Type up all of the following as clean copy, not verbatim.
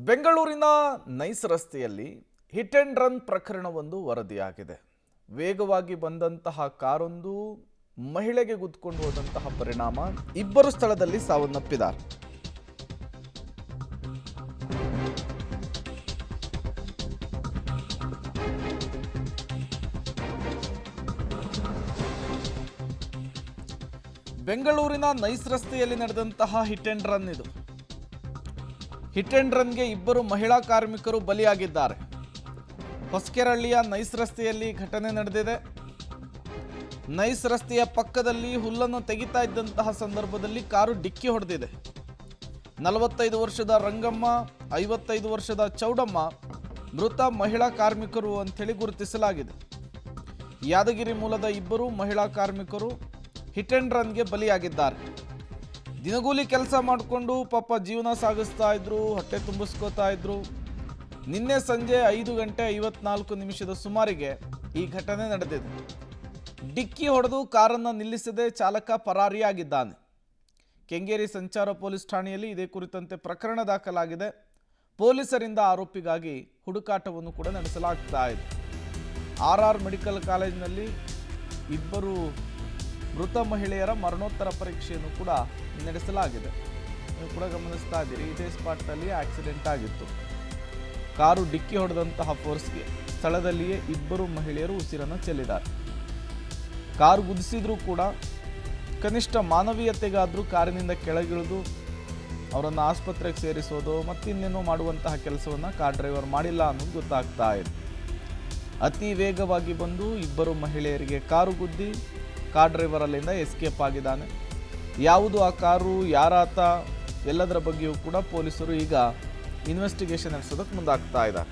ಬೆಂಗಳೂರಿನ ನೈಸ್ ರಸ್ತೆಯಲ್ಲಿ hit and run ಪ್ರಕರಣವೊಂದು ವರದಿಯಾಗಿದೆ. ವೇಗವಾಗಿ ಬಂದಂತಹ ಕಾರೊಂದು ಮಹಿಳೆಗೆ ಗುದ್ದುಕೊಂಡು ಹೋದಂತಹ ಪರಿಣಾಮ ಇಬ್ಬರು ಸ್ಥಳದಲ್ಲಿ ಸಾವನ್ನಪ್ಪಿದ್ದಾರೆ. ಬೆಂಗಳೂರಿನ ನೈಸ್ ರಸ್ತೆಯಲ್ಲಿ ನಡೆದಂತಹ ಹಿಟ್ ಅಂಡ್ ರನ್ ಇದು. ಹಿಟ್ ಅಂಡ್ ರನ್ಗೆ ಇಬ್ಬರು ಮಹಿಳಾ ಕಾರ್ಮಿಕರು ಬಲಿಯಾಗಿದ್ದಾರೆ. ಹೊಸಕೆರಹಳ್ಳಿಯ ನೈಸ್ ರಸ್ತೆಯಲ್ಲಿ ಘಟನೆ ನಡೆದಿದೆ. ನೈಸ್ ರಸ್ತೆಯ ಪಕ್ಕದಲ್ಲಿ ಹುಲ್ಲನ್ನು ತೆಗಿತಾ ಇದ್ದಂತಹ ಸಂದರ್ಭದಲ್ಲಿ ಕಾರು ಡಿಕ್ಕಿ ಹೊಡೆದಿದೆ. 45 ವರ್ಷದ ರಂಗಮ್ಮ, 55 ವರ್ಷದ ಚೌಡಮ್ಮ ಮೃತ ಮಹಿಳಾ ಕಾರ್ಮಿಕರು ಅಂಥೇಳಿ ಗುರುತಿಸಲಾಗಿದೆ. ಯಾದಗಿರಿ ಮೂಲದ ಇಬ್ಬರು ಮಹಿಳಾ ಕಾರ್ಮಿಕರು ಹಿಟ್ ಅಂಡ್ ರನ್ಗೆ ಬಲಿಯಾಗಿದ್ದಾರೆ. ದಿನಗೂಲಿ ಕೆಲಸ ಮಾಡಿಕೊಂಡು ಪಾಪ ಜೀವನ ಸಾಗಿಸ್ತಾ ಇದ್ರು, ಹೊಟ್ಟೆ ತುಂಬಿಸ್ಕೋತಾ ಇದ್ರು. ನಿನ್ನೆ ಸಂಜೆ 5:54 ಸುಮಾರಿಗೆ ಈ ಘಟನೆ ನಡೆದಿದೆ. ಡಿಕ್ಕಿ ಹೊಡೆದು ಕಾರನ್ನು ನಿಲ್ಲಿಸದೆ ಚಾಲಕ ಪರಾರಿಯಾಗಿದ್ದಾನೆ. ಕೆಂಗೇರಿ ಸಂಚಾರ ಪೊಲೀಸ್ ಠಾಣೆಯಲ್ಲಿ ಇದೇ ಕುರಿತಂತೆ ಪ್ರಕರಣ ದಾಖಲಾಗಿದೆ. ಪೊಲೀಸರಿಂದ ಆರೋಪಿಗಾಗಿ ಹುಡುಕಾಟವನ್ನು ಕೂಡ ನಡೆಸಲಾಗ್ತಾ ಇದೆ. RR ಮೆಡಿಕಲ್ ಕಾಲೇಜಿನಲ್ಲಿ ಇಬ್ಬರು ಮೃತ ಮಹಿಳೆಯರ ಮರಣೋತ್ತರ ಪರೀಕ್ಷೆಯನ್ನು ಕೂಡ ನಡೆಸಲಾಗಿದೆ. ನೀವು ಕೂಡ ಗಮನಿಸ್ತಾ ಇದ್ದೀರಿ, ಇದೇ ಸ್ಪಾಟ್ನಲ್ಲಿ ಆಕ್ಸಿಡೆಂಟ್ ಆಗಿತ್ತು. ಕಾರು ಡಿಕ್ಕಿ ಹೊಡೆದಂತಹ ಫೋರ್ಸ್ಗೆ ಸ್ಥಳದಲ್ಲಿಯೇ ಇಬ್ಬರು ಮಹಿಳೆಯರು ಉಸಿರನ್ನು ಚೆಲ್ಲಿದ್ದಾರೆ. ಕಾರು ಗುದ್ದಿಸಿದ್ರೂ ಕೂಡ ಕನಿಷ್ಠ ಮಾನವೀಯತೆಗಾದರೂ ಕಾರಿನಿಂದ ಕೆಳಗಿಳಿದು ಅವರನ್ನು ಆಸ್ಪತ್ರೆಗೆ ಸೇರಿಸೋದು ಮತ್ತಿನ್ನೇನೋ ಮಾಡುವಂತಹ ಕೆಲಸವನ್ನು ಕಾರ್ ಡ್ರೈವರ್ ಮಾಡಿಲ್ಲ ಅನ್ನೋದು ಗೊತ್ತಾಗ್ತಾ ಇದೆ. ಅತಿ ವೇಗವಾಗಿ ಬಂದು ಇಬ್ಬರು ಮಹಿಳೆಯರಿಗೆ ಕಾರು ಗುದ್ದಿ ಕಾರ್ ಡ್ರೈವರ್ ಅಲ್ಲಿಂದ ಎಸ್ಕೇಪ್ ಆಗಿದ್ದಾನೆ. ಯಾವುದು ಆ ಕಾರು, ಯಾರಾತ, ಎಲ್ಲದರ ಬಗ್ಗೆಯೂ ಕೂಡ ಪೊಲೀಸರು ಈಗ ಇನ್ವೆಸ್ಟಿಗೇಷನ್ ನಡೆಸೋದಕ್ಕೆ ಮುಂದಾಗ್ತಾ ಇದ್ದಾರೆ.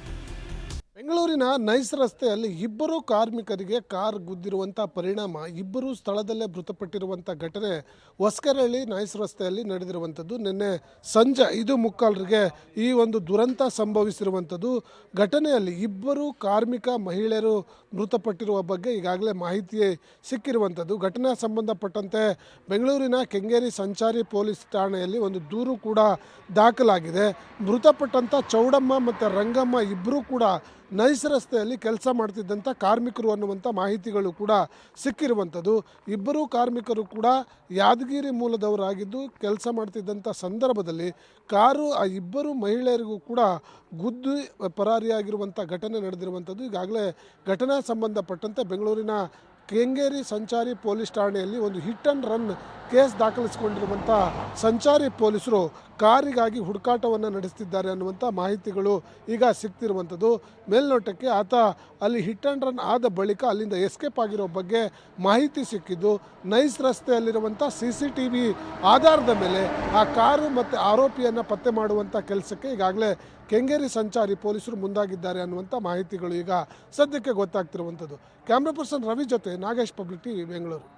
ಬೆಂಗಳೂರಿನ ನೈಸ್ ರಸ್ತೆಯಲ್ಲಿ ಇಬ್ಬರು ಕಾರ್ಮಿಕರಿಗೆ ಕಾರ್ ಗುದ್ದಿರುವಂಥ ಪರಿಣಾಮ ಇಬ್ಬರು ಸ್ಥಳದಲ್ಲೇ ಮೃತಪಟ್ಟಿರುವಂಥ ಘಟನೆ ಹೊಸಕೆರಹಳ್ಳಿ ನೈಸ್ ರಸ್ತೆಯಲ್ಲಿ ನಡೆದಿರುವಂಥದ್ದು. ನಿನ್ನೆ ಸಂಜೆ 5:45ಗೆ ಈ ಒಂದು ದುರಂತ ಸಂಭವಿಸಿರುವಂಥದ್ದು. ಘಟನೆಯಲ್ಲಿ ಇಬ್ಬರು ಕಾರ್ಮಿಕ ಮಹಿಳೆಯರು ಮೃತಪಟ್ಟಿರುವ ಬಗ್ಗೆ ಈಗಾಗಲೇ ಮಾಹಿತಿ ಸಿಕ್ಕಿರುವಂಥದ್ದು. ಘಟನೆ ಸಂಬಂಧಪಟ್ಟಂತೆ ಬೆಂಗಳೂರಿನ ಕೆಂಗೇರಿ ಸಂಚಾರಿ ಪೊಲೀಸ್ ಠಾಣೆಯಲ್ಲಿ ಒಂದು ದೂರು ಕೂಡ ದಾಖಲಾಗಿದೆ. ಮೃತಪಟ್ಟಂಥ ಚೌಡಮ್ಮ ಮತ್ತು ರಂಗಮ್ಮ ಇಬ್ಬರೂ ಕೂಡ ನೈಸ್ ರಸ್ತೆಯಲ್ಲಿ ಕೆಲಸ ಮಾಡ್ತಿದ್ದಂಥ ಕಾರ್ಮಿಕರು ಅನ್ನುವಂಥ ಮಾಹಿತಿಗಳು ಕೂಡ ಸಿಕ್ಕಿರುವಂಥದ್ದು. ಇಬ್ಬರೂ ಕಾರ್ಮಿಕರು ಕೂಡ ಯಾದಗಿರಿ ಮೂಲದವರಾಗಿದ್ದು ಕೆಲಸ ಮಾಡ್ತಿದ್ದಂಥ ಸಂದರ್ಭದಲ್ಲಿ ಕಾರು ಆ ಇಬ್ಬರು ಮಹಿಳೆಯರಿಗೂ ಕೂಡ ಗುದ್ದು ಪರಾರಿಯಾಗಿರುವಂಥ ಘಟನೆ ನಡೆದಿರುವಂಥದ್ದು. ಈಗಾಗಲೇ ಘಟನಾ ಸಂಬಂಧಪಟ್ಟಂತೆ ಬೆಂಗಳೂರಿನ ಕೆಂಗೇರಿ ಸಂಚಾರಿ ಪೊಲೀಸ್ ಠಾಣೆಯಲ್ಲಿ ಒಂದು ಹಿಟ್ ಅಂಡ್ ರನ್ ಕೇಸ್ ದಾಖಲಿಸಿಕೊಂಡಿರುವಂಥ ಸಂಚಾರಿ ಪೊಲೀಸರು ಕಾರಿಗಾಗಿ ಹುಡುಕಾಟವನ್ನು ನಡೆಸ್ತಿದ್ದಾರೆ ಅನ್ನುವಂಥ ಮಾಹಿತಿಗಳು ಈಗ ಸಿಗ್ತಿರುವಂಥದ್ದು. ಮೇಲ್ನೋಟಕ್ಕೆ ಆತ ಅಲ್ಲಿ ಹಿಟ್ ಆ್ಯಂಡ್ ರನ್ ಆದ ಬಳಿಕ ಅಲ್ಲಿಂದ ಎಸ್ಕೇಪ್ ಆಗಿರೋ ಬಗ್ಗೆ ಮಾಹಿತಿ ಸಿಕ್ಕಿದ್ದು. ನೈಸ್ ರಸ್ತೆಯಲ್ಲಿರುವಂಥ CCTV ಆಧಾರದ ಮೇಲೆ ಆ ಕಾರು ಮತ್ತು ಆರೋಪಿಯನ್ನು ಪತ್ತೆ ಮಾಡುವಂಥ ಕೆಲಸಕ್ಕೆ ಈಗಾಗಲೇ ಕೆಂಗೇರಿ ಸಂಚಾರಿ ಪೊಲೀಸರು ಮುಂದಾಗಿದ್ದಾರೆ ಅನ್ನುವಂಥ ಮಾಹಿತಿಗಳು ಈಗ ಸದ್ಯಕ್ಕೆ ಗೊತ್ತಾಗ್ತಿರುವಂಥದ್ದು. ಕ್ಯಾಮ್ರಾ ಪರ್ಸನ್ ರವಿ ಜೊತೆ ನಾಗೇಶ್, ಪಬ್ಲಿಕ್ ಟಿವಿ, ಬೆಂಗಳೂರು.